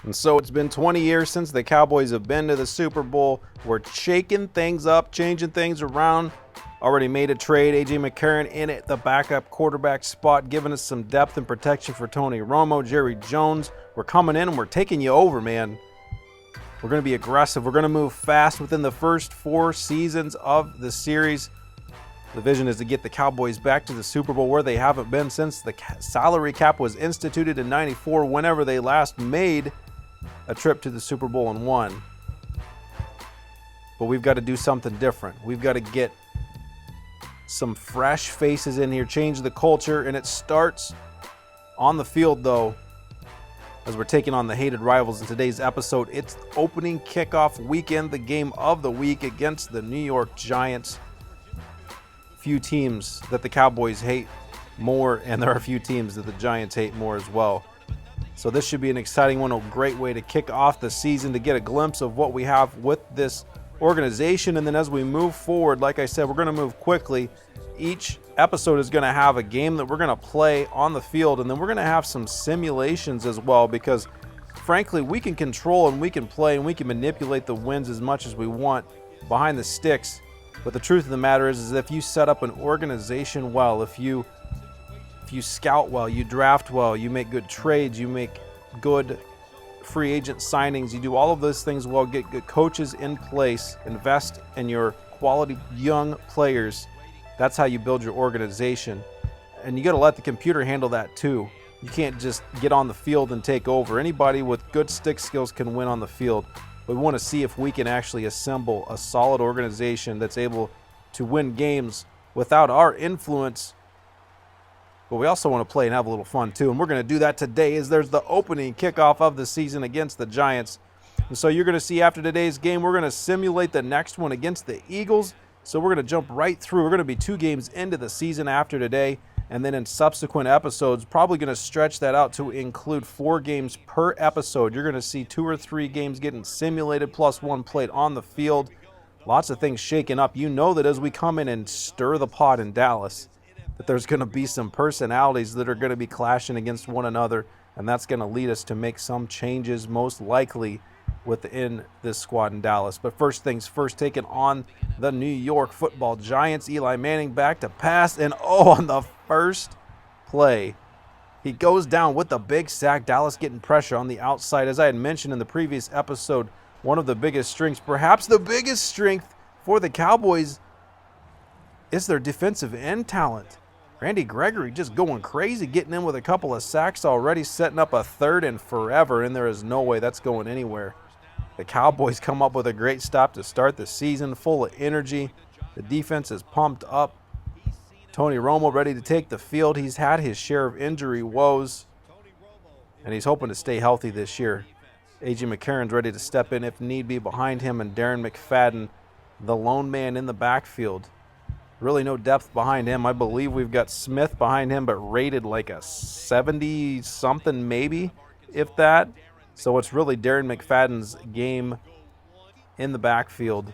And so it's been 20 years since the Cowboys have been to the Super Bowl. We're shaking things up, changing things around. Already made a trade, A.J. McCarron in at the backup quarterback spot, giving us some depth and protection for Tony Romo, Jerry Jones. We're coming in and we're taking you over, man. We're going to be aggressive. We're going to move fast within the first 4 seasons of the series. The vision is to get the Cowboys back to the Super Bowl where they haven't been since the salary cap was instituted in '94, whenever they last made a trip to the Super Bowl and won. But we've got to do something different. We've got to get some fresh faces in here, change the culture, and it starts on the field, though, as we're taking on the hated rivals in today's episode. It's opening kickoff weekend, the game of the week against the New York Giants. Few teams that the Cowboys hate more, and there are a few teams that the Giants hate more as well. So this should be an exciting one, a great way to kick off the season, to get a glimpse of what we have with this organization. And then as we move forward, like I said, we're going to move quickly. Each episode is going to have a game that we're going to play on the field, and then we're going to have some simulations as well, because frankly, we can control and we can play and we can manipulate the wins as much as we want behind the sticks. But the truth of the matter is if you set up an organization well, if you scout well, you draft well, you make good trades, you make good free agent signings, you do all of those things well, get good coaches in place, invest in your quality young players. That's how you build your organization. And you got to let the computer handle that too. You can't just get on the field and take over. Anybody with good stick skills can win on the field. But we want to see if we can actually assemble a solid organization that's able to win games without our influence. But we also want to play and have a little fun too. And we're going to do that today, as there's the opening kickoff of the season against the Giants. And so you're going to see after today's game, we're going to simulate the next one against the Eagles. So we're going to jump right through. We're going to be 2 games into the season after today. And then in subsequent episodes, probably going to stretch that out to include 4 games per episode. You're going to see 2 or 3 games getting simulated, plus 1 played on the field. Lots of things shaking up. You know that as we come in and stir the pot in Dallas, that there's going to be some personalities that are going to be clashing against one another, and that's going to lead us to make some changes, most likely within this squad in Dallas. But first things first, taking on the New York Football Giants. Eli Manning back to pass, and on the first play, he goes down with a big sack. Dallas getting pressure on the outside. As I had mentioned in the previous episode, one of the biggest strengths, perhaps the biggest strength for the Cowboys, is their defensive end talent. Randy Gregory just going crazy, getting in with a couple of sacks already, setting up a 3rd and forever, and there is no way that's going anywhere. The Cowboys come up with a great stop to start the season, full of energy. The defense is pumped up. Tony Romo ready to take the field. He's had his share of injury woes, and he's hoping to stay healthy this year. A.J. McCarron's ready to step in if need be behind him, and Darren McFadden, the lone man in the backfield. Really no depth behind him. I believe we've got Smith behind him, but rated like a 70-something maybe, if that. So it's really Darren McFadden's game in the backfield.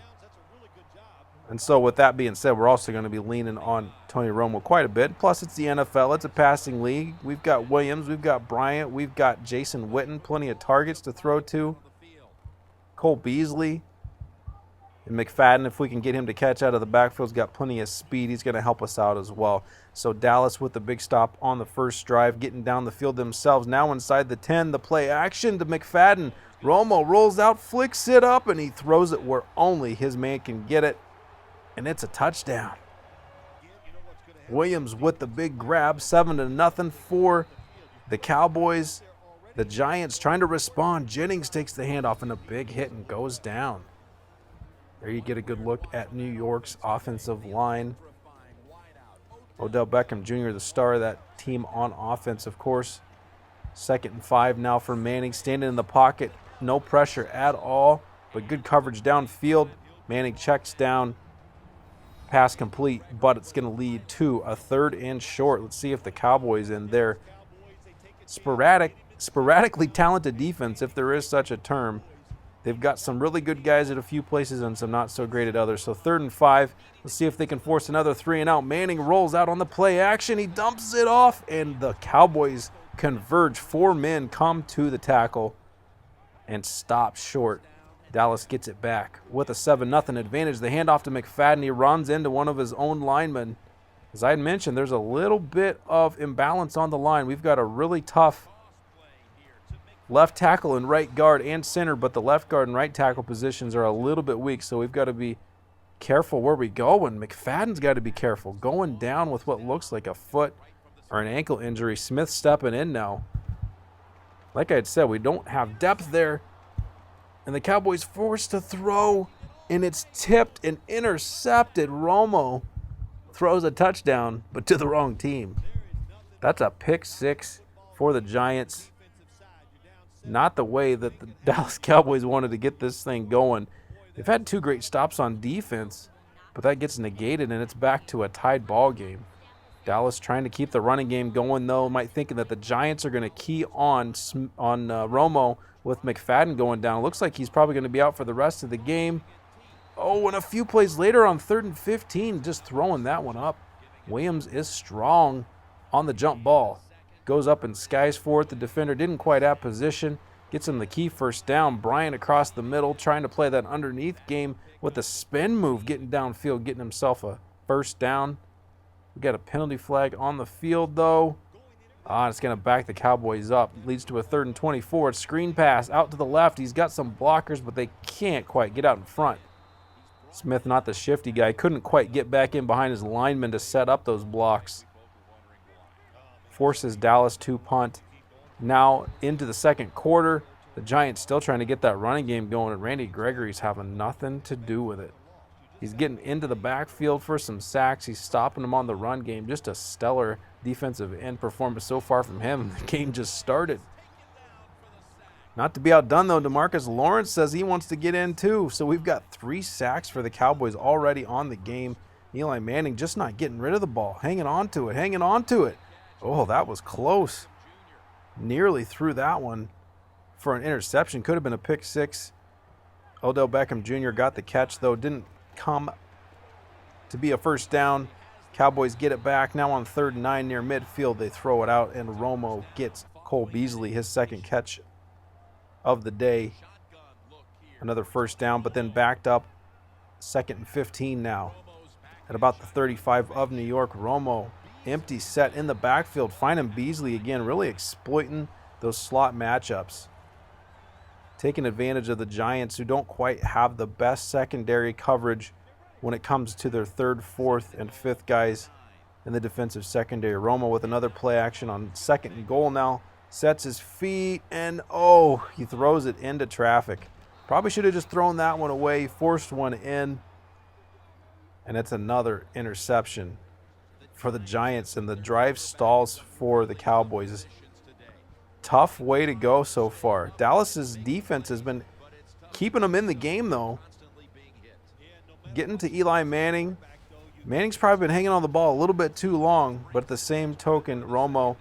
And so with that being said, we're also going to be leaning on Tony Romo quite a bit. Plus, it's the NFL. It's a passing league. We've got Williams. We've got Bryant. We've got Jason Witten. Plenty of targets to throw to. Cole Beasley. And McFadden, if we can get him to catch out of the backfield, has got plenty of speed. He's going to help us out as well. So Dallas with the big stop on the first drive, getting down the field themselves. Now inside the 10, the play action to McFadden. Romo rolls out, flicks it up, and he throws it where only his man can get it. And it's a touchdown. Williams with the big grab, 7-0 for the Cowboys. The Giants trying to respond. Jennings takes the handoff and a big hit and goes down. There you get a good look at New York's offensive line. Odell Beckham Jr., the star of that team on offense, of course. 2nd and 5 now for Manning, standing in the pocket. No pressure at all, but good coverage downfield. Manning checks down. Pass complete, but it's going to lead to a 3rd and short. Let's see if the Cowboys in their sporadically talented defense, if there is such a term, they've got some really good guys at a few places and some not so great at others. So 3rd and 5. Let's see if they can force another 3 and out. Manning rolls out on the play action. He dumps it off, and the Cowboys converge. 4 men come to the tackle. and stops short. Dallas gets it back with a 7-0 advantage. The handoff to McFadden. He runs into one of his own linemen. As I had mentioned, there's a little bit of imbalance on the line. We've got a really tough left tackle and right guard and center, but the left guard and right tackle positions are a little bit weak, so we've got to be careful where we go, and McFadden's got to be careful. Going down with what looks like a foot or an ankle injury. Smith stepping in now. Like I had said, we don't have depth there, and the Cowboys forced to throw, and it's tipped and intercepted. Romo throws a touchdown, but to the wrong team. That's a pick six for the Giants. Not the way that the Dallas Cowboys wanted to get this thing going. They've had 2 great stops on defense, but that gets negated, and it's back to a tied ball game. Dallas trying to keep the running game going, though. Might thinking that the Giants are going to key on Romo with McFadden going down. Looks like he's probably going to be out for the rest of the game. Oh, and a few plays later on 3rd and 15, just throwing that one up. Williams is strong on the jump ball. Goes up and skies for it. The defender didn't quite have position. Gets him the key first down. Bryant across the middle, trying to play that underneath game with a spin move, getting downfield, getting himself a first down. We got a penalty flag on the field, though. It's going to back the Cowboys up. Leads to a 3rd and 24. Screen pass out to the left. He's got some blockers, but they can't quite get out in front. Smith, not the shifty guy, couldn't quite get back in behind his linemen to set up those blocks. Forces Dallas to punt. Now into the second quarter, the Giants still trying to get that running game going, and Randy Gregory's having nothing to do with it. He's getting into the backfield for some sacks. He's stopping them on the run game. Just a stellar defensive end performance so far from him. The game just started. Not to be outdone, though, DeMarcus Lawrence says he wants to get in, too. So we've got 3 sacks for the Cowboys already on the game. Eli Manning just not getting rid of the ball. Hanging on to it. Oh, that was close. Nearly threw that one for an interception. Could have been a pick six. Odell Beckham Jr. got the catch, though. Didn't come to be a first down. Cowboys get it back. Now on 3rd and 9 near midfield, they throw it out, and Romo gets Cole Beasley his second catch of the day. Another first down, but then backed up. 2nd and 15 now. At about the 35 of New York, Romo empty set in the backfield, finding Beasley again, really exploiting those slot matchups. Taking advantage of the Giants, who don't quite have the best secondary coverage when it comes to their 3rd, 4th, and 5th guys in the defensive secondary. Romo with another play action on 2nd and goal now. Sets his feet, and he throws it into traffic. Probably should have just thrown that one away, forced one in, and it's another interception for the Giants, and the drive stalls for the Cowboys. Tough way to go so far. Dallas's defense has been keeping them in the game, though. Getting to Eli Manning. Manning's probably been hanging on the ball a little bit too long, but at the same token, Romo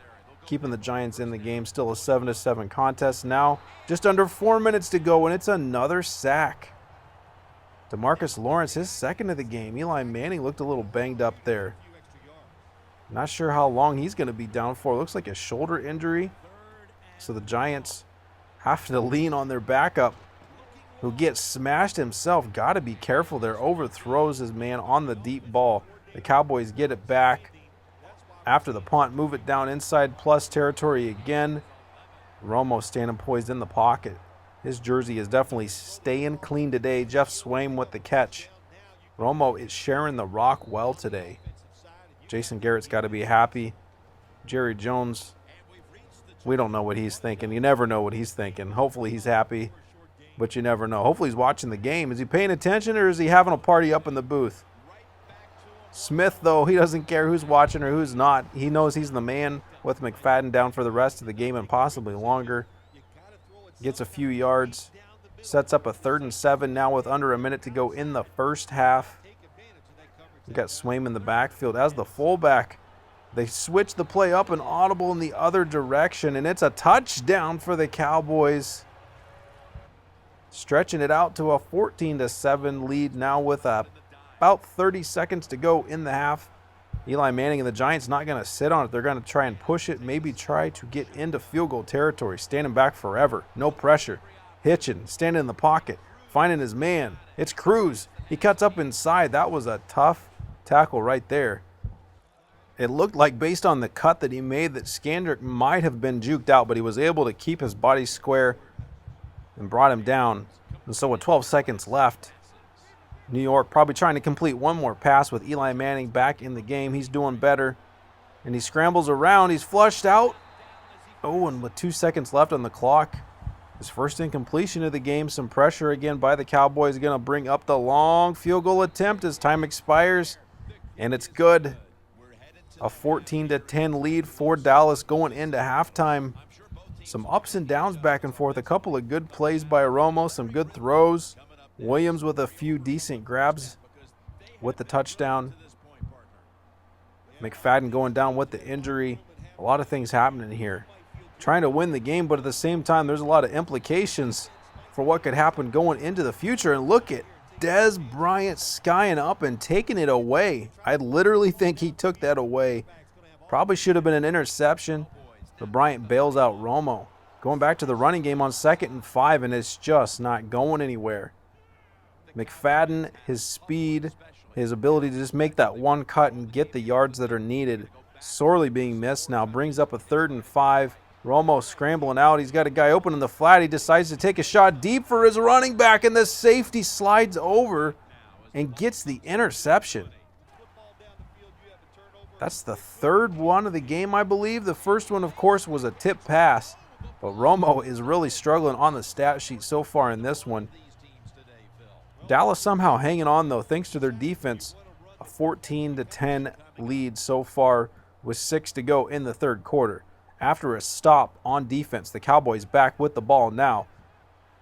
keeping the Giants in the game. Still a 7-7 contest. Now just under 4 minutes to go, and it's another sack. DeMarcus Lawrence, his 2nd of the game. Eli Manning looked a little banged up there. Not sure how long he's going to be down for. Looks like a shoulder injury. So the Giants have to lean on their backup, who gets smashed himself. Got to be careful there. Overthrows his man on the deep ball. The Cowboys get it back after the punt. Move it down inside plus territory again. Romo standing poised in the pocket. His jersey is definitely staying clean today. Jeff Swaim with the catch. Romo is sharing the rock well today. Jason Garrett's got to be happy. Jerry Jones, we don't know what he's thinking. You never know what he's thinking. Hopefully he's happy, but you never know. Hopefully he's watching the game. Is he paying attention, or is he having a party up in the booth? Smith, though, he doesn't care who's watching or who's not. He knows he's the man with McFadden down for the rest of the game and possibly longer. Gets a few yards. Sets up a 3rd and 7 now with under a minute to go in the first half. We got Swaim in the backfield as the fullback. They switch the play up and audible in the other direction, and it's a touchdown for the Cowboys. Stretching it out to a 14-7 lead now with about 30 seconds to go in the half. Eli Manning and the Giants not going to sit on it. They're going to try and push it, maybe try to get into field goal territory. Standing back forever. No pressure. hitching, standing in the pocket, finding his man. It's Cruz. He cuts up inside. That was a tough tackle right there. It looked like, based on the cut that he made, that Scandrick might have been juked out, but he was able to keep his body square and brought him down. And so with 12 seconds left, New York probably trying to complete one more pass with Eli Manning back in the game. He's doing better. And he scrambles around. He's flushed out. Oh, and with 2 seconds left on the clock, his first incompletion of the game. Some pressure again by the Cowboys. Going to bring up the long field goal attempt as time expires. And it's good. A 14-10 lead for Dallas going into halftime. Some ups and downs back and forth. A couple of good plays by Romo. Some good throws. Williams with a few decent grabs with the touchdown. McFadden going down with the injury. A lot of things happening here. Trying to win the game, but at the same time, there's a lot of implications for what could happen going into the future. And look at Dez Bryant skying up and taking it away. I literally think he took that away. Probably should have been an interception, but Bryant bails out Romo. Going back to the running game on 2nd and 5, and it's just not going anywhere. McFadden, his speed, his ability to just make that one cut and get the yards that are needed, sorely being missed now. Brings up a 3rd and 5. Romo scrambling out. He's got a guy open in the flat. He decides to take a shot deep for his running back, and the safety slides over and gets the interception. That's the 3rd one of the game, I believe. The first one, of course, was a tip pass, but Romo is really struggling on the stat sheet so far in this one. Dallas somehow hanging on, though, thanks to their defense. A 14-10 lead so far with 6 to go in the 3rd quarter. After a stop on defense, the Cowboys back with the ball now.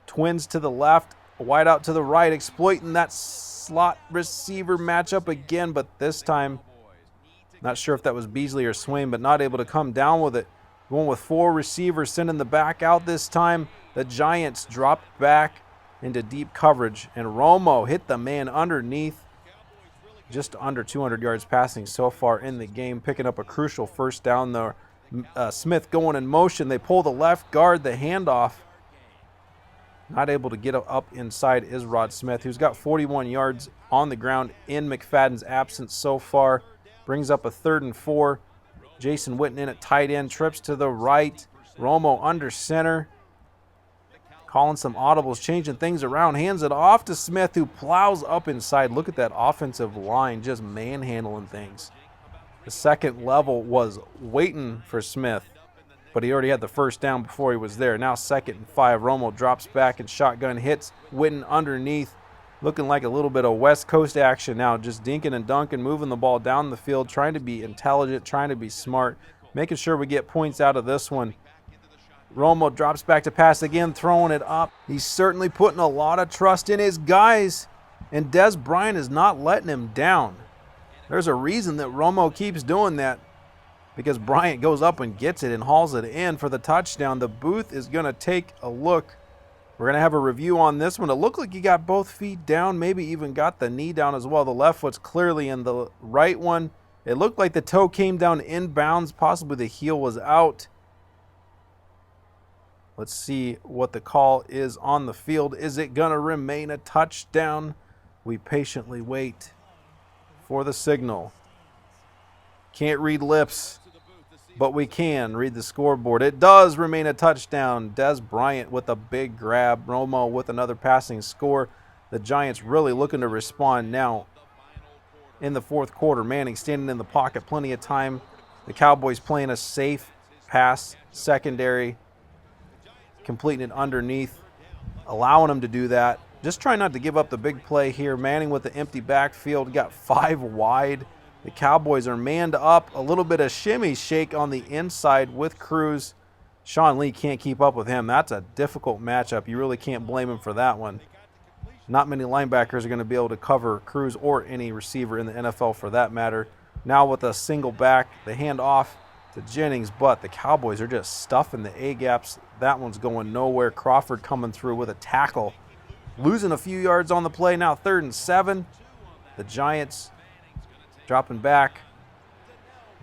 Twins to the left, wide out to the right, exploiting that slot receiver matchup again, but this time, not sure if that was Beasley or Swain, but not able to come down with it. Going with 4 receivers, sending the back out this time. The Giants dropped back into deep coverage, and Romo hit the man underneath. Just under 200 yards passing so far in the game, picking up a crucial first down there. Smith going in motion. They pull the left guard, the handoff. Not able to get up inside is Rod Smith, who's got 41 yards on the ground in McFadden's absence so far. Brings up a 3rd and 4. Jason Witten in at tight end, trips to the right. Romo under center. Calling some audibles, changing things around. Hands it off to Smith, who plows up inside. Look at that offensive line just manhandling things. The second level was waiting for Smith, but he already had the first down before he was there. Now 2nd and 5. Romo drops back and shotgun hits Witten underneath. Looking like a little bit of West Coast action now. Just dinking and dunking, moving the ball down the field, trying to be intelligent, trying to be smart, making sure we get points out of this one. Romo drops back to pass again, throwing it up. He's certainly putting a lot of trust in his guys, and Dez Bryant is not letting him down. There's a reason that Romo keeps doing that, because Bryant goes up and gets it and hauls it in for the touchdown. The booth is going to take a look. We're going to have a review on this one. It looked like he got both feet down, maybe even got the knee down as well. The left foot's clearly in, the right one, it looked like the toe came down inbounds. Possibly the heel was out. Let's see what the call is on the field. Is it going to remain a touchdown? We patiently wait for the signal. Can't read lips, but we can read the scoreboard. It does remain a touchdown. Dez Bryant with a big grab. Romo with another passing score. The Giants really looking to respond now in the 4th quarter. Manning standing in the pocket, plenty of time. The Cowboys playing a safe pass secondary, completing it underneath, allowing them to do that. Just trying not to give up the big play here. Manning with the empty backfield, got 5 wide. The Cowboys are manned up. A little bit of shimmy shake on the inside with Cruz. Sean Lee can't keep up with him. That's a difficult matchup. You really can't blame him for that one. Not many linebackers are going to be able to cover Cruz or any receiver in the NFL for that matter. Now with a single back, the handoff to Jennings, but the Cowboys are just stuffing the A-gaps. That one's going nowhere. Crawford coming through with a tackle. Losing a few yards on the play. Now 3rd and 7. The Giants dropping back,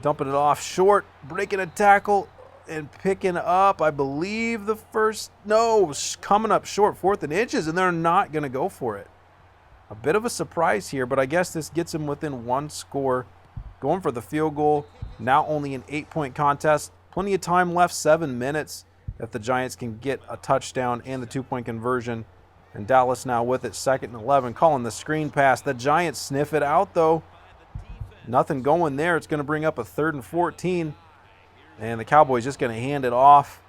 dumping it off short, breaking a tackle. and picking up, I believe, the first, no, coming up short, 4th and inches, and they're not going to go for it. A bit of a surprise here, but I guess this gets them within 1 score. Going for the field goal, now only an 8-point contest. Plenty of time left, 7 minutes, if the Giants can get a touchdown and the 2-point conversion. And Dallas now with it, 2nd and 11, calling the screen pass. The Giants sniff it out, though. Nothing going there. It's going to bring up a 3rd and 14. And the Cowboys just going to hand it off.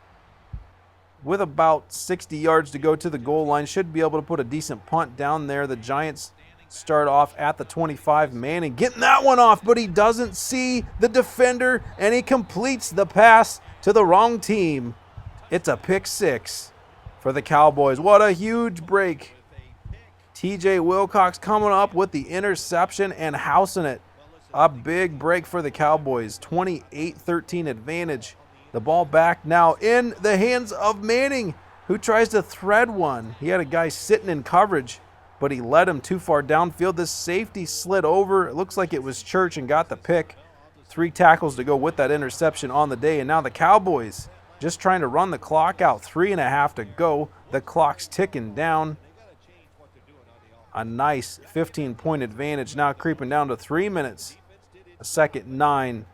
With about 60 yards to go to the goal line, should be able to put a decent punt down there. The Giants start off at the 25. Manning getting that one off, but he doesn't see the defender, and he completes the pass to the wrong team. It's a pick 6 for the Cowboys. What a huge break. TJ Wilcox coming up with the interception and housing it. A big break for the Cowboys. 28-13 advantage. The ball back now in the hands of Manning, who tries to thread one. He had a guy sitting in coverage, but he led him too far downfield. This safety slid over. It looks like it was Church and got the pick. 3 tackles to go with that interception on the day. And now the Cowboys just trying to run the clock out. 3.5 to go. The clock's ticking down. A nice 15-point advantage now creeping down to 3 minutes. A 2nd and 9.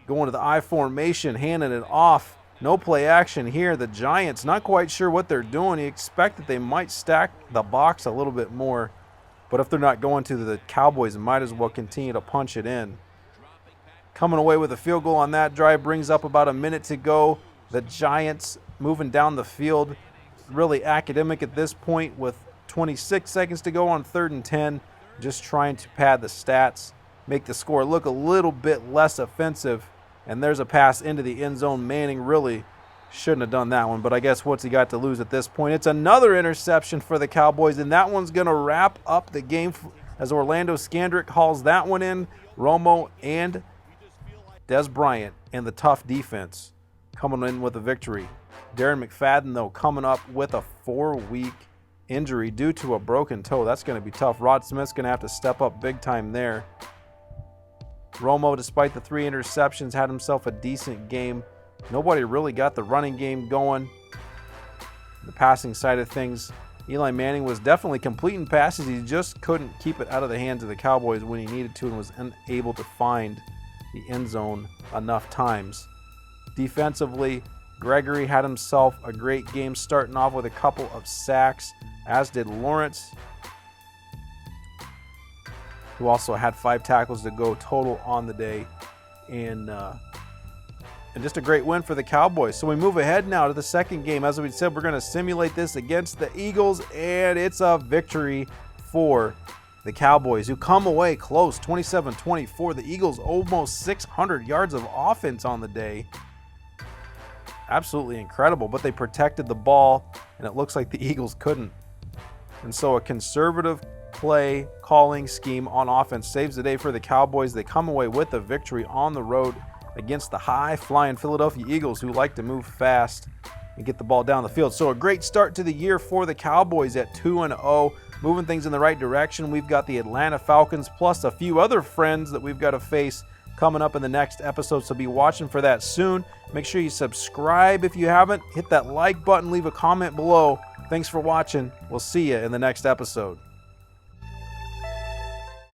Going to the I formation, handing it off. No play action here. The Giants not quite sure what they're doing. You expect that they might stack the box a little bit more. But if they're not going to, the Cowboys might as well continue to punch it in. Coming away with a field goal on that drive brings up about a minute to go. The Giants moving down the field. Really academic at this point with 26 seconds to go on 3rd and 10. Just trying to pad the stats. Make the score look a little bit less offensive. And there's a pass into the end zone. Manning really shouldn't have done that one, but I guess what's he got to lose at this point? It's another interception for the Cowboys, and that one's going to wrap up the game as Orlando Scandrick hauls that one in. Romo and Des Bryant and the tough defense coming in with a victory. Darren McFadden, though, coming up with a 4-week injury due to a broken toe. That's going to be tough. Rod Smith's going to have to step up big time there. Romo, despite the 3 interceptions, had himself a decent game. Nobody really got the running game going. The passing side of things, Eli Manning was definitely completing passes. He just couldn't keep it out of the hands of the Cowboys when he needed to and was unable to find the end zone enough times. Defensively, Gregory had himself a great game, starting off with a couple of sacks, as did Lawrence, who also had 5 tackles to go total on the day. And just a great win for the Cowboys. So we move ahead now to the second game. As we said, we're going to simulate this against the Eagles, and it's a victory for the Cowboys, who come away close, 27-24. The Eagles almost 600 yards of offense on the day. Absolutely incredible, but they protected the ball, and it looks like the Eagles couldn't. And so a conservative play calling scheme on offense saves the day for the Cowboys. They come away with a victory on the road against the high-flying Philadelphia Eagles, who like to move fast and get the ball down the field. So a great start to the year for the Cowboys at 2-0, moving things in the right direction. We've got the Atlanta Falcons plus a few other friends that we've got to face coming up in the next episode, so be watching for that soon. Make sure you subscribe if you haven't. Hit that like button, leave a comment below. Thanks for watching. We'll see you in the next episode.